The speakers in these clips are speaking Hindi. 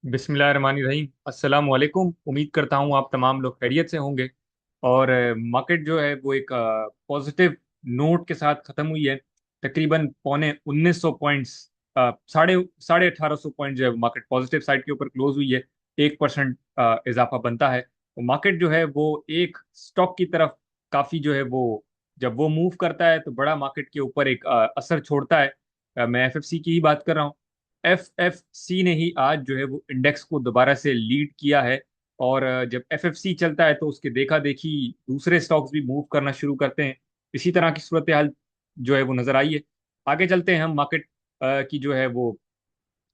बिस्मिल्लाहिर्रहमानिर्रहीम। अस्सलाम वालेकुम। उम्मीद करता हूँ आप तमाम लोग खैरियत से होंगे। और मार्केट जो है वो एक पॉजिटिव नोट के साथ ख़त्म हुई है। तकरीबन पौने 1900 पॉइंट्स, साढ़े साढ़े 1800 पॉइंट जो है मार्केट पॉजिटिव साइड के ऊपर क्लोज हुई है। 1% इजाफा बनता है। तो मार्केट जो है वो एक स्टॉक की तरफ काफ़ी जो है वो, जब वो मूव करता है तो बड़ा मार्केट के ऊपर एक असर छोड़ता है। मैं एफएफसी की ही बात कर रहा हूँ। एफएफसी ने ही आज जो है वो इंडेक्स को दोबारा से लीड किया है। और जब एफएफसी चलता है तो उसके देखा देखी दूसरे स्टॉक्स भी मूव करना शुरू करते हैं। इसी तरह की सूरत हाल जो है वो नजर आई है। आगे चलते हैं हम मार्केट की जो है वो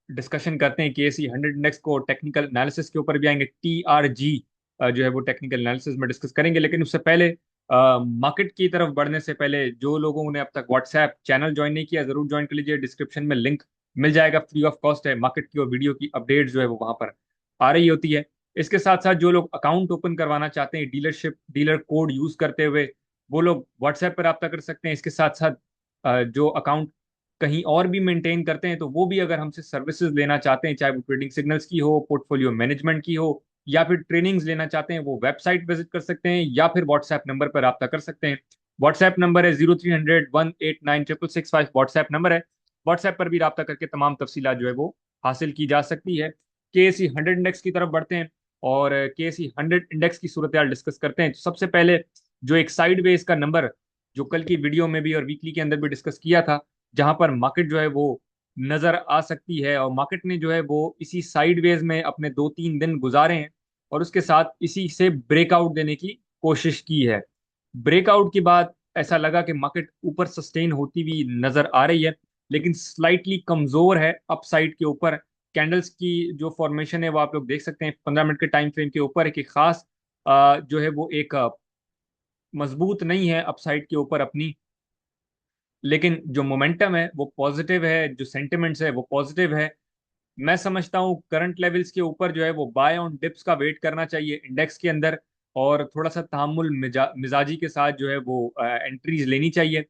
डिस्कशन करते हैं। KSE 100 इंडेक्स को टेक्निकल एनालिसिस के ऊपर भी आएंगे। TRG जो है वो टेक्निकल एनालिसिस में डिस्कस करेंगे, लेकिन उससे पहले मार्केट की तरफ बढ़ने से पहले जो लोगों ने अब तक व्हाट्सएप चैनल ज्वाइन नहीं किया जरूर ज्वाइन कर लीजिए। डिस्क्रिप्शन में लिंक मिल जाएगा, फ्री ऑफ कॉस्ट है। मार्केट की और वीडियो की अपडेट जो है वो वहां पर आ रही होती है। इसके साथ साथ जो लोग अकाउंट ओपन करवाना चाहते हैं डीलरशिप डीलर कोड यूज करते हुए, वो लोग व्हाट्सएप पर रब्ता कर सकते हैं। इसके साथ साथ जो अकाउंट कहीं और भी मेंटेन करते हैं तो वो भी अगर हमसे सर्विसेज लेना चाहते हैं, चाहे वो ट्रेडिंग सिग्नल्स की हो, पोर्टफोलियो मैनेजमेंट की हो, या फिर ट्रेनिंग्स लेना चाहते हैं, वो वेबसाइट विजिट कर सकते हैं या फिर व्हाट्सएप नंबर पर रब्ता कर सकते हैं। व्हाट्सएप नंबर है 0300 189 665। व्हाट्सएप नंबर है। व्हाट्सएप पर भी रब्ता करके तमाम तफसीलात जो है वो हासिल की जा सकती है। KSE 100 इंडेक्स की तरफ बढ़ते हैं और KSE 100 इंडेक्स की सूरत हाल डिस्कस करते हैं। तो सबसे पहले जो एक साइडवेज का नंबर, जो कल की वीडियो में भी और वीकली के अंदर भी डिस्कस किया था, जहां पर मार्केट जो है वो नजर आ सकती है, और मार्केट ने जो है वो इसी साइडवेज में अपने 2-3 दिन गुजारे हैं और उसके साथ इसी से ब्रेकआउट देने की कोशिश की है। ब्रेकआउट के बाद ऐसा लगा कि मार्केट ऊपर सस्टेन होती हुई नजर आ रही है, लेकिन स्लाइटली कमजोर है अपसाइड के ऊपर। कैंडल्स की जो फॉर्मेशन है वो आप लोग देख सकते हैं 15 मिनट के टाइम फ्रेम के ऊपर, एक खास जो है वो एक मजबूत नहीं है अपसाइड के ऊपर अपनी। लेकिन जो मोमेंटम है वो पॉजिटिव है, जो सेंटिमेंट्स है वो पॉजिटिव है। मैं समझता हूँ करंट लेवल्स के ऊपर जो है वो बाय ऑन डिप्स का वेट करना चाहिए इंडेक्स के अंदर, और थोड़ा सा तहम्मुल मिजाजी के साथ जो है वो एंट्रीज लेनी चाहिए।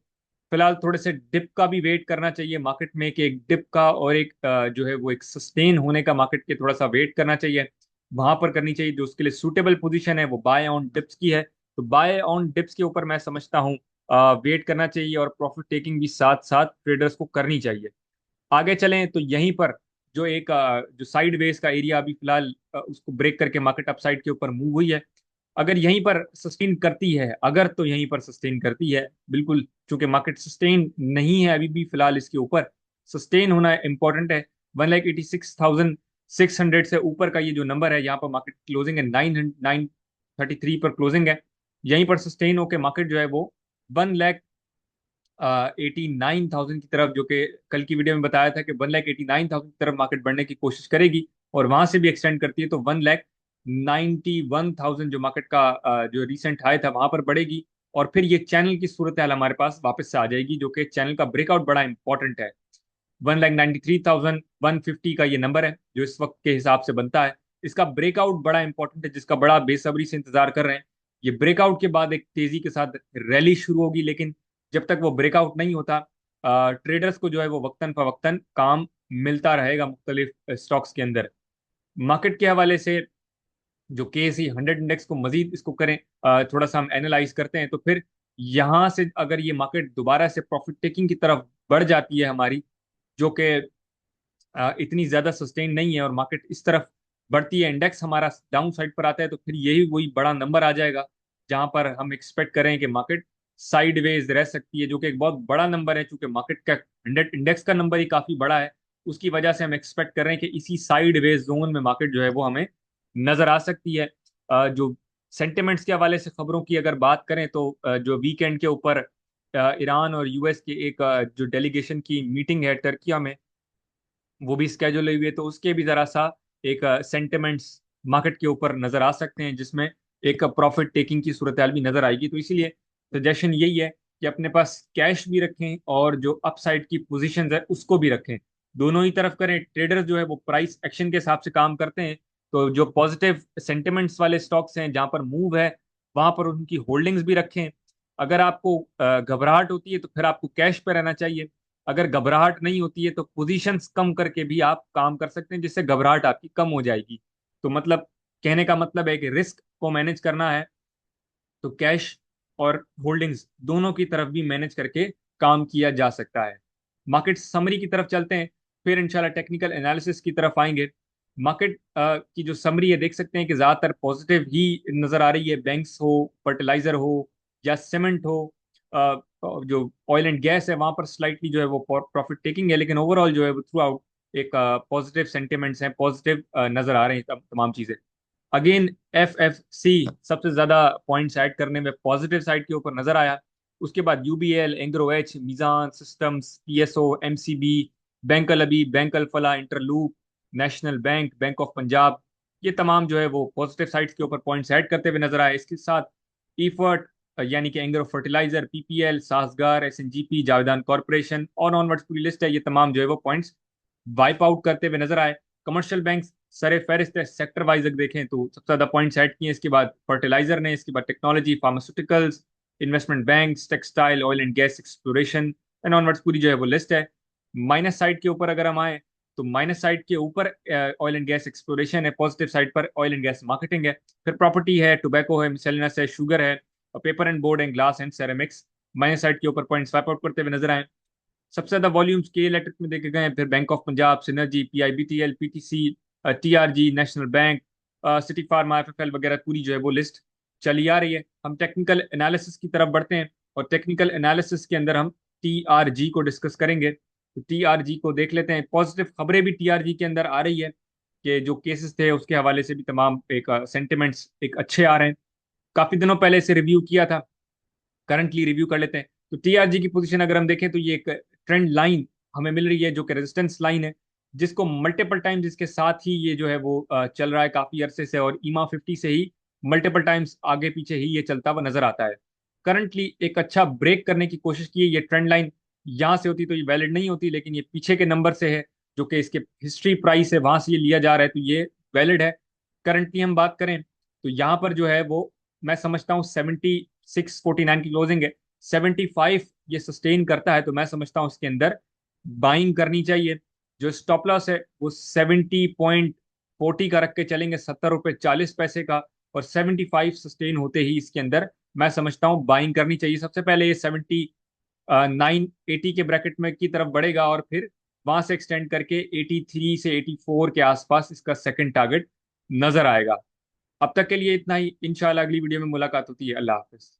फिलहाल थोड़े से डिप का भी वेट करना चाहिए मार्केट में, कि एक डिप का और एक जो है वो एक सस्टेन होने का मार्केट के थोड़ा सा वेट करना चाहिए। वहां पर करनी चाहिए। जो उसके लिए सूटेबल पोजीशन है वो बाय ऑन डिप्स की है। तो बाय ऑन डिप्स के ऊपर मैं समझता हूँ वेट करना चाहिए, और प्रॉफिट टेकिंग भी साथ साथ ट्रेडर्स को करनी चाहिए। आगे चलें तो यहीं पर जो एक जो साइड वेज का एरिया अभी फिलहाल उसको ब्रेक करके मार्केट अपसाइड के ऊपर मूव हुई है। अगर यहीं पर सस्टेन करती है, अगर तो यहीं पर सस्टेन करती है बिल्कुल, चूंकि मार्केट सस्टेन नहीं है अभी भी फिलहाल, इसके ऊपर सस्टेन होना इंपॉर्टेंट है। 1,86,600 से ऊपर का ये जो नंबर है, यहाँ पर मार्केट क्लोजिंग है 933 पर क्लोजिंग है। यहीं पर सस्टेन होकर मार्केट जो है वो 1,89,000 की तरफ, जो कि कल की वीडियो में बताया था कि 1,89,000 की तरफ मार्केट बढ़ने की कोशिश करेगी, और वहां से भी एक्सटेंड करती है तो 1,91,000 जो मार्केट का जो रिसेंट हाई था वहां पर बढ़ेगी। और फिर ये चैनल की सूरत हाल हमारे पास वापस से आ जाएगी, जो कि चैनल का ब्रेकआउट बड़ा इंपॉर्टेंट है। 1,93,150 का ये नंबर है जो इस वक्त के हिसाब से बनता है। इसका ब्रेकआउट बड़ा इंपॉर्टेंट है, जिसका बड़ा बेसब्री से इंतजार कर रहे हैं। ये ब्रेकआउट के बाद एक तेजी के साथ रैली शुरू होगी, लेकिन जब तक वो ब्रेकआउट नहीं होता, ट्रेडर्स को जो है वो वक्तन फवक्तन काम मिलता रहेगा मुख्तलिफ स्टॉक्स के अंदर। मार्केट के हवाले से जो KSE 100 इंडेक्स को मजीद इसको करें, थोड़ा सा हम एनालाइज करते हैं, तो फिर यहाँ से अगर ये मार्केट दोबारा से प्रॉफिट टेकिंग की तरफ बढ़ जाती है हमारी, जो कि इतनी ज्यादा सस्टेन नहीं है, और मार्केट इस तरफ बढ़ती है, इंडेक्स हमारा डाउन साइड पर आता है, तो फिर यही वही बड़ा नंबर आ जाएगा जहां पर हम एक्सपेक्ट करें कि मार्केट साइडवेज रह सकती है, जो कि एक बहुत बड़ा नंबर है। चूंकि मार्केट का 100 इंडेक्स का नंबर ही काफी बड़ा है, उसकी वजह से हम एक्सपेक्ट कर रहे हैं कि इसी साइडवेज जोन में मार्केट जो है वो हमें नजर आ सकती है। जो सेंटिमेंट्स के हवाले से खबरों की अगर बात करें तो जो वीकेंड के ऊपर ईरान और यूएस के एक जो डेलीगेशन की मीटिंग है टर्किया में, वो भी स्केड्यूल हुई है, तो उसके भी जरा सा एक सेंटिमेंट्स मार्केट के ऊपर नजर आ सकते हैं, जिसमें एक प्रॉफिट टेकिंग की सूरत हाल भी नजर आएगी। तो इसीलिए सजेशन यही है कि अपने पास कैश भी रखें और जो अपसाइड की पोजीशंस है उसको भी रखें। दोनों ही तरफ करें। ट्रेडर्स जो है वो प्राइस एक्शन के हिसाब से काम करते हैं, तो जो पॉजिटिव सेंटिमेंट्स वाले स्टॉक्स हैं जहां पर मूव है वहां पर उनकी होल्डिंग्स भी रखें। अगर आपको घबराहट होती है तो फिर आपको कैश पे रहना चाहिए। अगर घबराहट नहीं होती है तो पोजीशंस कम करके भी आप काम कर सकते हैं, जिससे घबराहट आपकी कम हो जाएगी। तो मतलब कहने का मतलब है कि रिस्क को मैनेज करना है तो कैश और होल्डिंग्स दोनों की तरफ भी मैनेज करके काम किया जा सकता है। मार्केट समरी की तरफ चलते हैं, फिर इंशाल्लाह टेक्निकल एनालिसिस की तरफ आएंगे। मार्केट की जो समरी है देख सकते हैं कि ज्यादातर पॉजिटिव ही नजर आ रही है। बैंक्स हो, फर्टिलाइजर हो या सीमेंट हो, जो ऑयल एंड गैस है वहां पर स्लाइटली जो है वो प्रॉफिट टेकिंग है, लेकिन ओवरऑल जो है वो थ्रू आउट एक पॉजिटिव सेंटिमेंट्स हैं, पॉजिटिव नजर आ रहे हैं तमाम चीजें। अगेन एफ एफ सी सबसे ज्यादा पॉइंट्स ऐड करने में पॉजिटिव साइड के ऊपर नजर आया। उसके बाद UBL, Engro H, Meezan systems, PSO, MCB, bank Al Habib, bank Al Falah, Interloop, national bank, bank of Punjab, ये तमाम जो है वो पॉजिटिव साइड्स के ऊपर पॉइंट्स ऐड करते हुए नजर आए। इसके साथ ईफर्ट यानी कि एंग्रो फर्टिलाइजर, पीपीएल, सासगार, एसएनजीपी, जावेदान कॉर्पोरेशन और ऑनवर्ड्स पूरी लिस्ट है, ये तमाम जो है वो पॉइंट्स वाइप आउट करते हुए नजर आए। कमर्शियल बैंक सरे फहरिस्त है, सेक्टर वाइज अगर देखें तो सबसे ज्यादा पॉइंट्स ऐड किए। इसके बाद फर्टिलाइजर ने, इसके बाद technology, pharmaceuticals, investment banks, textile, oil and gas exploration and onwards पूरी जो है वो लिस्ट है। माइनस साइड के ऊपर अगर हम आए तो माइनस साइड के ऊपर ऑयल एंड गैस एक्सप्लोरेशन है, पॉजिटिव साइड पर ऑयल एंड गैस मार्केटिंग है, फिर प्रॉपर्टी है, टोबैको है, मिसेलिनस है, शुगर है, और paper and board and glass and ceramics minus side के ऊपर पॉइंट्स स्वाइप आउट करते हुए नजर आए। सबसे ज्यादा वॉल्यूम्स के इलेक्ट्रिक में देखे गए हैं, फिर bank of Punjab, synergy, PIBTL, PTC, TRG, national bank, Citi Pharma, FFL वगैरह पूरी जो है वो लिस्ट चली आ रही है। हम टेक्निकल एनालिसिस की तरफ बढ़ते हैं और टेक्निकल एनालिसिस के अंदर हम टीआरजी को डिस्कस करेंगे। तो टीआरजी को देख लेते हैं। पॉजिटिव खबरें भी टीआरजी के अंदर आ रही है कि जो केसेस थे उसके हवाले से भी तमाम एक सेंटिमेंट्स एक अच्छे आ रहे हैं। काफी दिनों पहले इसे रिव्यू किया था, करंटली रिव्यू कर लेते हैं। तो टीआरजी की पोजीशन अगर हम देखें तो ये एक ट्रेंड लाइन हमें मिल रही है जो कि रेजिस्टेंस लाइन है, जिसको मल्टीपल टाइम्स इसके साथ ही ये जो है वो चल रहा है काफी अरसे से, और ईमा 50 से ही मल्टीपल टाइम्स आगे पीछे ही ये चलता हुआ नजर आता है। करंटली एक अच्छा ब्रेक करने की कोशिश की है। ये ट्रेंड लाइन यहाँ से होती तो ये वैलिड नहीं होती, लेकिन ये पीछे के नंबर से है जो कि इसके हिस्ट्री प्राइस है वहां से ये लिया जा रहा है, तो ये वैलिड है। करंटली हम बात करें तो यहाँ पर जो है वो मैं समझता हूँ 7649 की क्लोजिंग है। 75 ये सस्टेन करता है तो मैं समझता हूँ इसके अंदर बाइंग करनी चाहिए। जो स्टॉप लॉस है वो 70.40 का रख के चलेंगे, 70 रुपये 40 पैसे का। और 75 सस्टेन होते ही इसके अंदर मैं समझता हूँ बाइंग करनी चाहिए। सबसे पहले ये 7980 के ब्रैकेट में की तरफ बढ़ेगा और फिर वहां से एक्सटेंड करके 83 से 84 के आसपास इसका सेकंड टारगेट नजर आएगा। अब तक के लिए इतना ही, इंशाल्लाह अगली वीडियो में मुलाकात होती है। अल्लाह हाफिज।